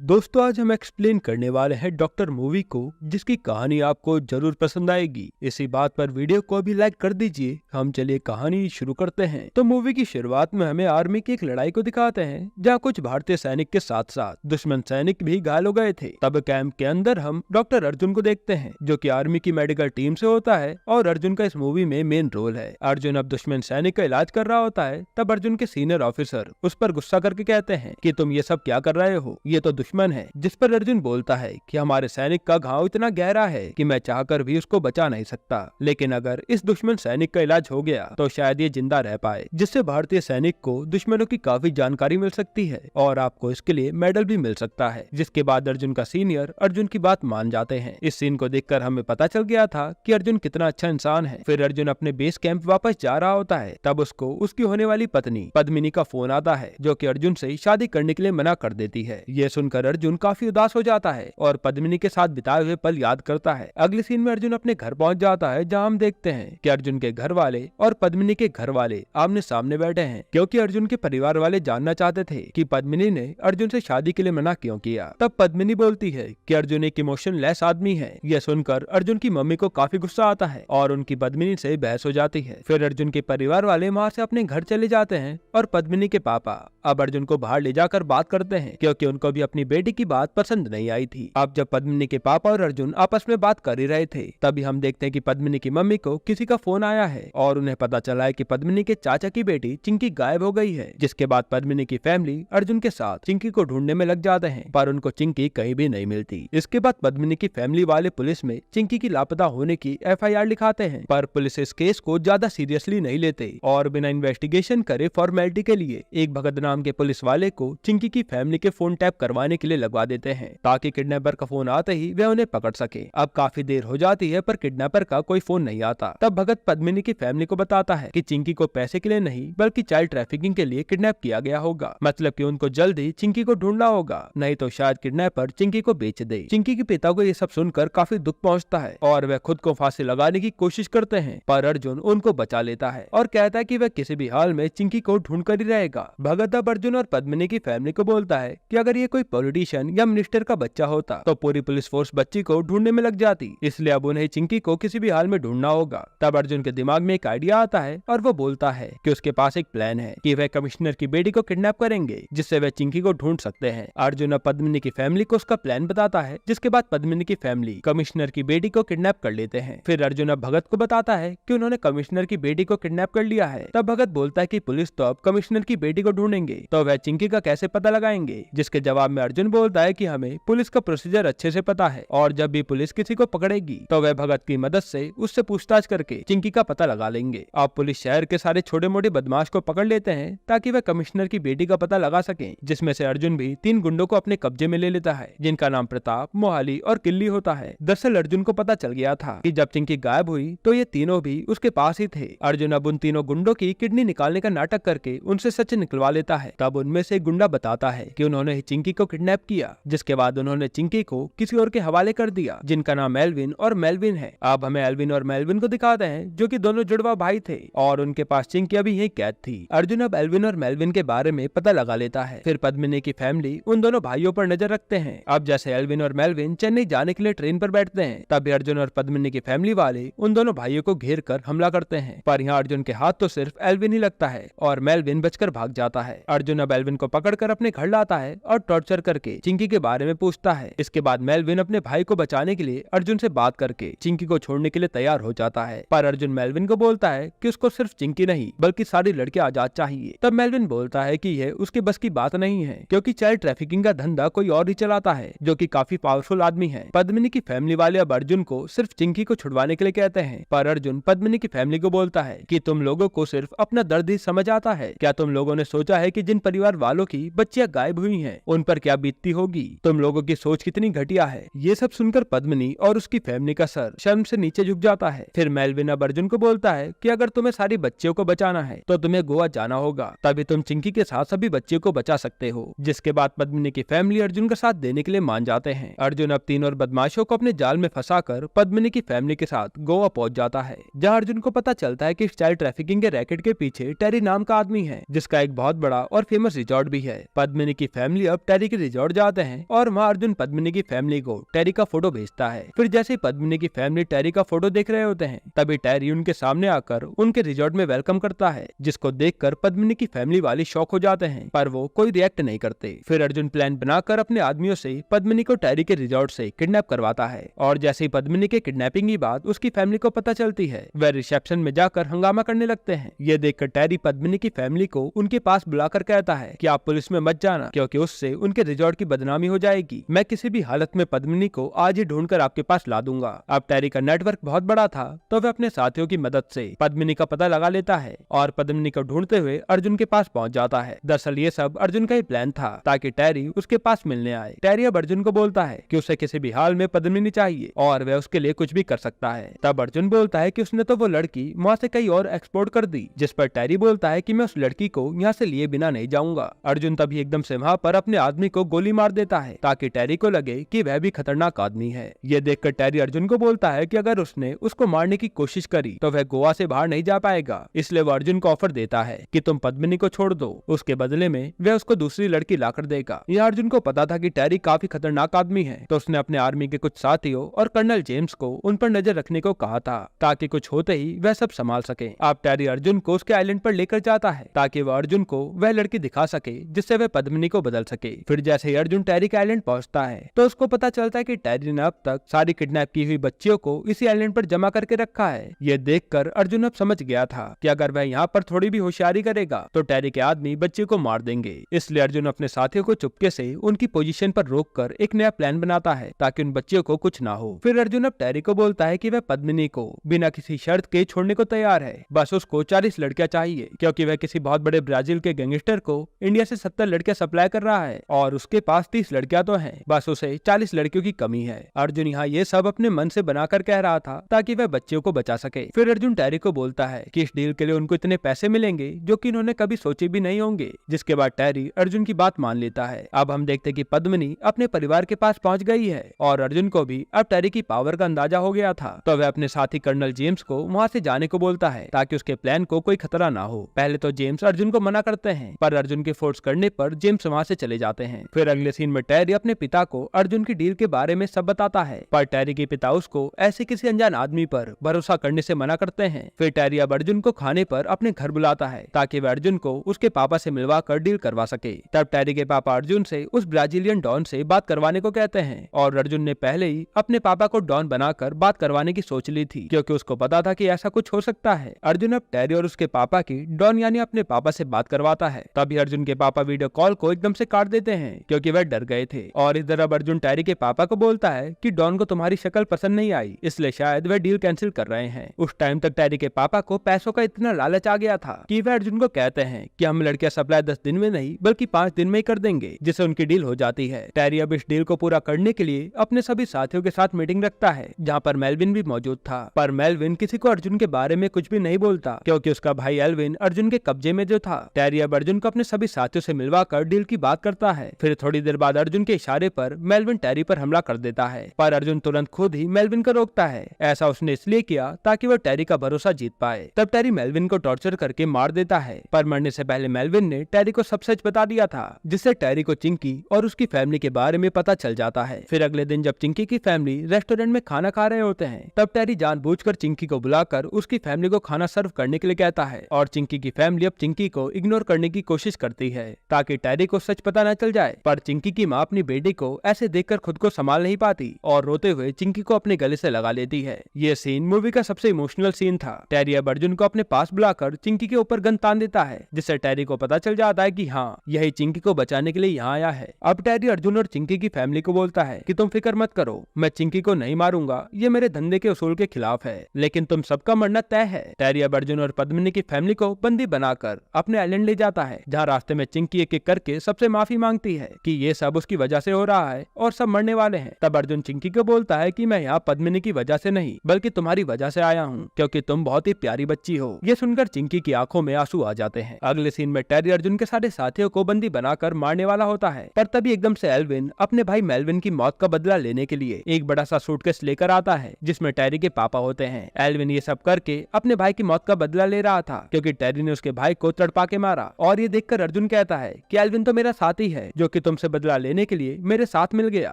दोस्तों आज हम एक्सप्लेन करने वाले हैं डॉक्टर मूवी को, जिसकी कहानी आपको जरूर पसंद आएगी। इसी बात पर वीडियो को भी लाइक कर दीजिए। हम चलिए कहानी शुरू करते हैं। तो मूवी की शुरुआत में हमें आर्मी की एक लड़ाई को दिखाते हैं, जहां कुछ भारतीय सैनिक के साथ साथ दुश्मन सैनिक भी घायल हो गए थे। तब कैंप के अंदर हम डॉक्टर अर्जुन को देखते हैं, जो कि आर्मी की मेडिकल टीम से होता है और अर्जुन का इस मूवी में मेन रोल है। अर्जुन अब दुश्मन सैनिक का इलाज कर रहा होता है। तब अर्जुन के सीनियर ऑफिसर उस पर गुस्सा करके कहते हैं कि तुम ये सब क्या कर रहे हो, ये तो दुश्मन है। जिस पर अर्जुन बोलता है कि हमारे सैनिक का घाव इतना गहरा है कि मैं चाहकर भी उसको बचा नहीं सकता, लेकिन अगर इस दुश्मन सैनिक का इलाज हो गया तो शायद ये जिंदा रह पाए, जिससे भारतीय सैनिक को दुश्मनों की काफी जानकारी मिल सकती है और आपको इसके लिए मेडल भी मिल सकता है। जिसके बाद अर्जुन का सीनियर अर्जुन की बात मान जाते हैं। इस सीन को देखकर हमें पता चल गया था कि अर्जुन कितना अच्छा इंसान है। फिर अर्जुन अपने बेस कैंप वापस जा रहा होता है। तब उसको उसकी होने वाली पत्नी पद्मिनी का फोन आता है, जो कि अर्जुन से शादी करने के लिए मना कर देती है। ये सुनकर अर्जुन काफी उदास हो जाता है और पद्मिनी के साथ बिताए हुए पल याद करता है। अगले सीन में अर्जुन अपने घर पहुंच जाता है, जहां हम देखते हैं कि अर्जुन के घर वाले और पद्मिनी के घर वाले आमने सामने बैठे हैं, क्योंकि अर्जुन के परिवार वाले जानना चाहते थे कि पद्मिनी ने अर्जुन से शादी के लिए मना क्यों किया। तब पद्मिनी बोलती है कि अर्जुन एक इमोशनलेस आदमी है। यह सुनकर अर्जुन की मम्मी को काफी गुस्सा आता है और उनकी पद्मिनी से बहस हो जाती है। फिर अर्जुन के परिवार वाले वहाँ से अपने घर चले जाते हैं और पद्मिनी के पापा अब अर्जुन को बाहर ले जाकर बात करते हैं, क्योंकि उनको भी अपनी बेटी की बात पसंद नहीं आई थी। अब जब पद्मिनी के पापा और अर्जुन आपस में बात कर ही रहे थे, तभी हम देखते हैं कि पद्मिनी की मम्मी को किसी का फोन आया है और उन्हें पता चला है कि पद्मिनी के चाचा की बेटी चिंकी गायब हो गई है। जिसके बाद पद्मिनी की फैमिली अर्जुन के साथ चिंकी को ढूंढने में लग जाते हैं, पर उनको चिंकी कहीं भी नहीं मिलती। इसके बाद पद्मिनी की फैमिली वाले पुलिस में चिंकी की लापता होने की FIR लिखाते हैं, पर पुलिस इस केस को ज्यादा सीरियसली नहीं लेते और बिना इन्वेस्टिगेशन करे फॉर्मेलिटी के लिए एक भगत नाम के पुलिस वाले को चिंकी की फैमिली के फोन टैप करवाने के लिए लगवा देते हैं, ताकि किडनैपर का फोन आते ही वह उन्हें पकड़ सके। अब काफी देर हो जाती है, पर किडनैपर का कोई फोन नहीं आता। तब भगत पद्मिनी की फैमिली को बताता है कि चिंकी को पैसे के लिए नहीं बल्कि चाइल्ड ट्रैफिकिंग के लिए किडनैप किया गया होगा, मतलब कि उनको जल्द ही चिंकी को ढूंढना होगा, नहीं तो शायद किडनैपर चिंकी को बेच दे। चिंकी के पिता को ये सब सुनकर काफी दुख पहुंचता है और वह खुद को फांसी लगाने की कोशिश करते हैं, पर अर्जुन उनको बचा लेता है और कहता है कि वह किसी भी हाल में चिंकी को ढूंढ कर ही रहेगा। भगत अब अर्जुन और पद्मिनी की फैमिली को बोलता है कि अगर ये कोई पॉलिटिशियन या मिनिस्टर का बच्चा होता तो पूरी पुलिस फोर्स बच्ची को ढूंढने में लग जाती, इसलिए अब उन्हें चिंकी को किसी भी हाल में ढूंढना होगा। तब अर्जुन के दिमाग में एक आइडिया आता है और वो बोलता है कि उसके पास एक प्लान है कि वह कमिश्नर की बेटी को किडनैप करेंगे, जिससे वह चिंकी को ढूंढ सकते हैं। अर्जुन अब पद्मिनी की फैमिली को उसका प्लान बताता है, जिसके बाद पद्मिनी की फैमिली कमिश्नर की बेटी को किडनैप कर लेते हैं। फिर अर्जुन अब भगत को बताता है कि उन्होंने कमिश्नर की बेटी को किडनैप कर लिया है। तब भगत बोलता है कि पुलिस तो अब कमिश्नर की बेटी को ढूंढेंगे, तो वह चिंकी का कैसे पता लगाएंगे। जिसके जवाब में अर्जुन बोलता है कि हमें पुलिस का प्रोसीजर अच्छे से पता है और जब भी पुलिस किसी को पकड़ेगी तो वह भगत की मदद से उससे पूछताछ करके चिंकी का पता लगा लेंगे। अब पुलिस शहर के सारे छोटे मोटे बदमाश को पकड़ लेते हैं, ताकि वह कमिश्नर की बेटी का पता लगा सके, जिसमें से अर्जुन भी 3 गुंडों को अपने कब्जे में ले लेता है, जिनका नाम प्रताप, मोहाली और किल्ली होता है। दरअसल अर्जुन को पता चल गया था कि जब चिंकी गायब हुई तो ये तीनों भी उसके पास ही थे। अर्जुन अब उन तीनों गुंडों की किडनी निकालने का नाटक करके उनसे सच निकलवा लेता है। तब उनमें से एक गुंडा बताता है कि उन्होंने ही चिंकी को किडनैप किया, जिसके बाद उन्होंने चिंकी को किसी और के हवाले कर दिया, जिनका नाम एल्विन और मेल्विन है। अब हमें एल्विन और मेल्विन को दिखाते हैं, जो कि दोनों जुड़वा भाई थे और उनके पास चिंकी अभी यही कैद थी। अर्जुन अब एल्विन और मेल्विन के बारे में पता लगा लेता है। फिर पद्मिनी की फैमिली उन दोनों भाइयों पर नजर रखते हैं। अब जैसे एल्विन और मेल्विन चेन्नई जाने के लिए ट्रेन पर बैठते हैं, तभी अर्जुन और पद्मिनी की फैमिली वाले उन दोनों भाइयों को घेर कर हमला करते हैं, पर यहाँ अर्जुन के हाथ तो सिर्फ एल्विन ही लगता है और मेल्विन बचकर भाग जाता है। अर्जुन अब एल्विन को पकड़कर अपने घर लाता है और टॉर्चर करके चिंकी के बारे में पूछता है। इसके बाद मेल्विन अपने भाई को बचाने के लिए अर्जुन से बात करके चिंकी को छोड़ने के लिए तैयार हो जाता है, पर अर्जुन मेल्विन को बोलता है कि उसको सिर्फ चिंकी नहीं बल्कि सारी लड़कियां आजाद चाहिए। तब मेल्विन बोलता है कि यह उसके बस की बात नहीं है, क्योंकि चाइल्ड ट्रैफिकिंग का धंधा कोई और ही चलाता है, जो कि काफी पावरफुल आदमी है। पद्मिनी की फैमिली वाले अब अर्जुन को सिर्फ चिंकी को छुड़वाने के लिए कहते हैं, पर अर्जुन पद्मिनी की फैमिली को बोलता है कि तुम लोगों को सिर्फ अपना दर्द ही समझ आता है। क्या तुम लोगों ने सोचा है कि जिन परिवार वालों की बच्चियां गायब हुई हैं, उन पर क्या बीतती होगी? तुम लोगों की सोच कितनी घटिया है। ये सब सुनकर पद्मिनी और उसकी फैमिली का सर शर्म से नीचे झुक जाता है। फिर मेल्विन अब अर्जुन को बोलता है कि अगर तुम्हें सारी बच्चियों को बचाना है तो तुम्हें गोवा जाना होगा, तभी तुम चिंकी के साथ सभी बच्चियों को बचा सकते हो। जिसके बाद पद्मिनी की फैमिली अर्जुन का साथ देने के लिए मान जाते हैं। अर्जुन अब 3 और बदमाशों को अपने जाल में फंसाकर पद्मिनी की फैमिली के साथ गोवा पहुंच जाता है, जहां अर्जुन को पता चलता है कि चाइल्ड ट्रैफिकिंग के रैकेट के पीछे टेरी नाम का आदमी है, जिसका एक बहुत बड़ा और फेमस रिजॉर्ट भी है। पद्मिनी की फैमिली अब टेरी के रिजॉर्ट जाते हैं और वहाँ अर्जुन पद्मिनी की फैमिली को टेरी का फोटो भेजता है। फिर जैसे ही पद्मिनी की फैमिली टेरी का फोटो देख रहे होते हैं, तभी टेरी उनके सामने आकर उनके रिजॉर्ट में वेलकम करता है, जिसको देखकर पद्मिनी की फैमिली वाले शॉक हो जाते हैं, पर वो कोई रिएक्ट नहीं करते। फिर अर्जुन प्लान बनाकर अपने आदमियों से पद्मिनी को टेरी के रिजॉर्ट से किडनैप करवाता है और जैसे ही पद्मिनी के किडनैपिंग की बात उसकी फैमिली को पता चलती है, वह रिसेप्शन में जाकर हंगामा करने लगते हैं। ये देखकर टेरी पद्मिनी की फैमिली को उनके पास बुलाकर कहता है कि आप पुलिस में मत जाना, क्योंकि उससे उनके रिजॉर्ट की बदनामी हो जाएगी। मैं किसी भी हालत में पद्मिनी को आज ही ढूंढकर आपके पास ला दूंगा। अब टेरी का नेटवर्क बहुत बड़ा था, तो वह अपने साथियों की मदद से पद्मिनी का पता लगा लेता है और पद्मिनी को ढूंढते हुए अर्जुन के पास पहुंच जाता है। दरअसल ये सब अर्जुन का ही प्लान था, ताकि टेरी उसके पास मिलने आए। टेरी अब अर्जुन को बोलता है कि उसे किसी भी हाल में पद्मिनी चाहिए और वह उसके लिए कुछ भी कर सकता है। तब अर्जुन बोलता है कि उसने तो वो लड़की वहाँ से कहीं और एक्सपोर्ट कर दी, जिस पर टेरी बोलता है कि मैं उस लड़की को यहाँ से लिए बिना नहीं जाऊंगा। अर्जुन तभी एकदम से वहाँ पर अपने आदमी को गोली मार देता है, ताकि टेरी को लगे कि वह भी खतरनाक आदमी है। ये देखकर टेरी अर्जुन को बोलता है कि अगर उसने उसको मारने की कोशिश करी तो वह गोवा से बाहर नहीं जा पाएगा, इसलिए वो अर्जुन को ऑफर देता है कि तुम पद्मिनी को छोड़ दो, उसके बदले में वह उसको दूसरी लड़की लाकर देगा। यह अर्जुन को पता था कि टेरी काफी खतरनाक आदमी है, तो उसने अपने आर्मी के कुछ साथियों और कर्नल जेम्स को उन पर नजर रखने को कहा था, ताकि कुछ होते ही वह सब संभाल सके। अब टेरी अर्जुन को उसके आइलैंड पर लेकर जाता है, ताकि वह अर्जुन को वह लड़की दिखा सके जिससे वह पद्मिनी को बदल सके। फिर जैसे ही अर्जुन टेरी के आइलैंड पहुंचता है, तो उसको पता चलता है कि टेरी ने अब तक सारी किडनैप की हुई बच्चियों को इसी आइलैंड पर जमा करके रखा है। ये देखकर अर्जुन अब समझ गया था कि अगर वह यहाँ पर थोड़ी भी होशियारी करेगा तो टेरी के आदमी बच्चे को मार देंगे। इसलिए अर्जुन अपने साथियों को चुपके से उनकी पोजीशन पर रोककर एक नया प्लान बनाता है, ताकि उन बच्चियों को कुछ ना हो। फिर अर्जुन अब टेरी को बोलता है कि वह पद्मिनी को बिना किसी शर्त के छोड़ने को तैयार है, बस उसको 40 लड़कियां चाहिए, क्योंकि वह किसी बहुत बड़े ब्राजील के गैंगस्टर को इंडिया से 70 लड़कियां सप्लाई कर रहा है और उसके पास 30 लड़कियां तो हैं, बस उसे 40 लड़कियों की कमी है। अर्जुन यहाँ ये सब अपने मन से बनाकर कह रहा था, ताकि वह बच्चियों को बचा सके। फिर अर्जुन टेरी को बोलता है कि इस डील के लिए उनको इतने पैसे मिलेंगे जो कि इन्होंने कभी सोचे भी नहीं होंगे, जिसके बाद टेरी अर्जुन की बात मान लेता है। अब हम देखते कि पद्मिनी अपने परिवार के पास पहुंच गई है और अर्जुन को भी अब टेरी की पावर का अंदाजा हो गया था, तो वह अपने साथी कर्नल जेम्स को वहाँ से जाने को बोलता है, ताकि उसके प्लान को कोई खतरा ना हो। पहले तो जेम्स अर्जुन को मना करते हैं, पर अर्जुन के फोर्स करने पर जेम्स वहाँ से चले जाते हैं। फिर अगले सीन में टेरी अपने पिता को अर्जुन की डील के बारे में सब बताता है, पर टेरी के पिता उसको ऐसे किसी अनजान आदमी पर भरोसा करने से मना करते हैं। फिर टेरी अब अर्जुन को खाने पर अपने घर बुलाता है, ताकि वह अर्जुन को उसके पापा से मिलवा कर डील करवा सके। तब टेरी के पापा अर्जुन से उस ब्राजीलियन डॉन से बात करवाने को कहते हैं, और अर्जुन ने पहले ही अपने पापा को डॉन बनाकर बात करवाने की सोच ली थी, क्योंकि उसको पता था कि ऐसा कुछ हो सकता है। अर्जुन अब टेरी और उसके पापा की डॉन यानी अपने पापा से बात करवाता है। तभी अर्जुन के पापा वीडियो कॉल को एकदम से काट देते हैं, क्योंकि वह डर गए थे। और इधर अब अर्जुन टेरी के पापा को बोलता है कि डॉन को तुम्हारी शक्ल पसंद नहीं आई, इसलिए शायद वह डील कैंसिल कर रहे हैं। उस टाइम तक टेरी के पापा को पैसों का इतना लालच आ गया था कि वह अर्जुन को कहते हैं कि हम लड़कियां सप्लाई 10 दिन में नहीं बल्कि 5 दिन में ही कर देंगे, जिससे उनकी डील हो जाती है। टेरी अब इस डील को पूरा करने के लिए अपने सभी साथियों के साथ मीटिंग रखता है, जहाँ पर मेलविन भी मौजूद था। पर मेलविन किसी को अर्जुन के बारे में कुछ भी नहीं बोलता, क्योंकि उसका भाई एल्विन अर्जुन के कब्जे में जो था। टेरी अब अर्जुन को अपने सभी साथियों से मिलवाकर डील की बात करता है। फिर थोड़ी देर बाद अर्जुन के इशारे पर मेलविन टेरी पर हमला कर देता है, पर अर्जुन तुरंत खुद ही मेलविन को रोकता है। ऐसा उसने इसलिए किया ताकि वह टेरी का भरोसा जीत पाए। तब टेरी मेलविन को टॉर्चर करके मार देता है, पर मरने से पहले मेलविन ने टेरी को सब सच बता दिया था, जिससे टेरी को चिंकी और उसकी फैमिली के बारे में पता चल जाता है। फिर अगले दिन जब चिंकी की फैमिली रेस्टोरेंट में खाना खा रहे होते हैं, तब टेरी जानबूझकर चिंकी को बुलाकर उसकी फैमिली को खाना सर्व करने के लिए कहता है, और चिंकी की फैमिली अब चिंकी को इग्नोर करने की कोशिश करती है, ताकि टेरी को सच पता न चल जाए। पर चिंकी की माँ अपनी बेटी को ऐसे देखकर खुद को संभाल नहीं पाती और रोते हुए चिंकी को अपने गले से लगा लेती है। ये सीन मूवी का सबसे इमोशनल सीन था। टेरी अब अर्जुन को अपने पास बुलाकर चिंकी के ऊपर गन तान देता है, जिससे टेरी को पता चल जाता है कि हाँ, यही चिंकी को बचाने के लिए यहाँ आया है। अब टेरी अर्जुन और चिंकी की फैमिली को बोलता है कि तुम फिक्र मत करो, मैं चिंकी को नहीं मारूंगा, ये मेरे धंधे के उसूल के खिलाफ है, लेकिन तुम सबका मरना तय है। टेरी अब अर्जुन और पद्मिनी की फैमिली को बंदी बनाकर अपने आइलैंड ले जाता है, जहाँ रास्ते में चिंकी एक एक करके सबसे माफी मांगती है कि ये सब उसकी वजह से हो रहा है और सब मरने वाले हैं। तब अर्जुन चिंकी को बोलता है कि मैं यहाँ पद्मिनी की वजह से नहीं बल्कि तुम्हारी वजह से आया हूँ, क्योंकि तुम बहुत ही प्यारी बच्ची हो। ये सुनकर चिंकी की आंखों में आंसू आ जाते हैं। अगले सीन में टेरी अर्जुन के सारे साथियों को बंदी बनाकर मारने वाला होता है, पर तभी एकदम से एल्विन अपने भाई मेलविन की मौत का बदला लेने के लिए एक बड़ा सा सूटकेस लेकर आता है, जिसमें टेरी के पापा होते हैं। एल्विन ये सब करके अपने भाई की मौत का बदला ले रहा था, क्योंकि टेरी ने उसके भाई को तड़पा के मारा और ये देखकर अर्जुन कहता है कि एल्विन तो मेरा साथी है जो कि तुमसे बदला लेने के लिए मेरे साथ मिल गया।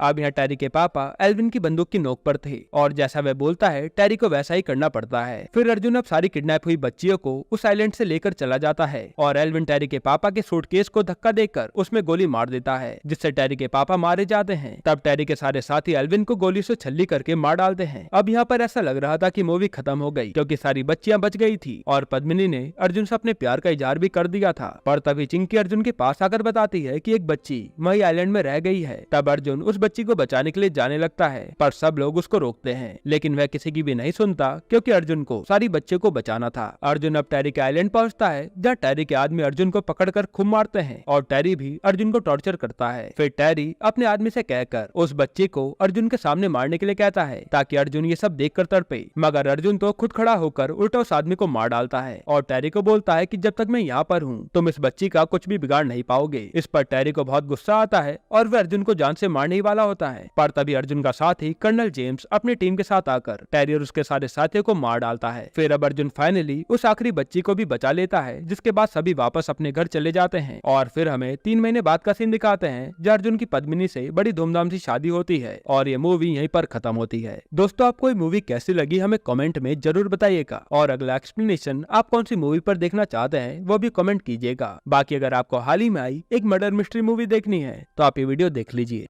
अब यहाँ टेरी के पापा एल्विन की बंदूक की नोक पर थे और जैसा वह बोलता है टेरी को वैसा ही करना पड़ता है। फिर अर्जुन अब सारी किडनैप हुई बच्चियों को उस आइलैंड से लेकर चला जाता है और एल्विन टेरी के पापा के सूटकेस को धक्का देकर उसमें गोली मार देता है, जिससे टेरी के पापा मारे जाते हैं। तब टेरी के सारे साथी एल्विन को गोली से छल्ली करके मार डालते हैं। अब यहाँ पर ऐसा लग रहा था कि मूवी खत्म हो गई क्योंकि सारी बच्चियां बच गई थी और पद्मिनी ने अर्जुन से अपने प्यार का इजहार भी कर दिया था। पर तभी चिंकी अर्जुन के पास आकर बताती है कि एक बच्ची मई आइलैंड में रह गई है। तब अर्जुन उस बच्ची को बचाने के लिए जाने लगता है, पर सब लोग उसको रोकते हैं, लेकिन वह किसी की भी नहीं सुनता क्योंकि अर्जुन को सारी बच्चे को बचाना था। अर्जुन अब टेरी के आइलैंड पहुंचता है जहाँ टेरी के आदमी अर्जुन को पकड़कर खूब मारते हैं और टेरी भी अर्जुन को टॉर्चर करता है। फिर टेरी अपने आदमी से कहकर उस बच्चे को अर्जुन के सामने मारने के लिए कहता है ताकि अर्जुन ये सब देखकर तड़पे, मगर अर्जुन तो खुद खड़ा होकर उल्टा उस आदमी को मार डालता है और टेरी को बोलता है कि जब तक मैं यहाँ पर हूँ तुम इस बच्ची का कुछ भी बिगाड़ नहीं पाओगे। इस पर टेरी को बहुत गुस्सा आता है और वह अर्जुन को जान से मारने ही वाला होता है, पर तभी अर्जुन का साथी कर्नल जेम्स अपनी टीम के साथ आकर टेरी और उसके सारे साथियों को मार डालता है। फिर अब अर्जुन फाइनली उस आखिरी बच्ची को भी बचा लेता है, जिसके बाद सभी वापस अपने घर चले जाते हैं और फिर हमें 3 महीने बाद का सीन दिखाते हैं जहाँ अर्जुन की पद्मिनी से बड़ी धूमधाम से शादी होती है और ये मूवी यहीं पर खत्म होती है। दोस्तों आपको ये मूवी कैसी लगी हमें कमेंट में जरूर बताइएगा और अगला एक्सप्लेनेशन आप कौन सी मूवी पर देखना चाहते हैं वो भी कमेंट कीजिएगा। बाकी अगर आपको हाल ही में आई एक मर्डर मिस्ट्री मूवी देखनी है तो आप ये वीडियो देख लीजिए।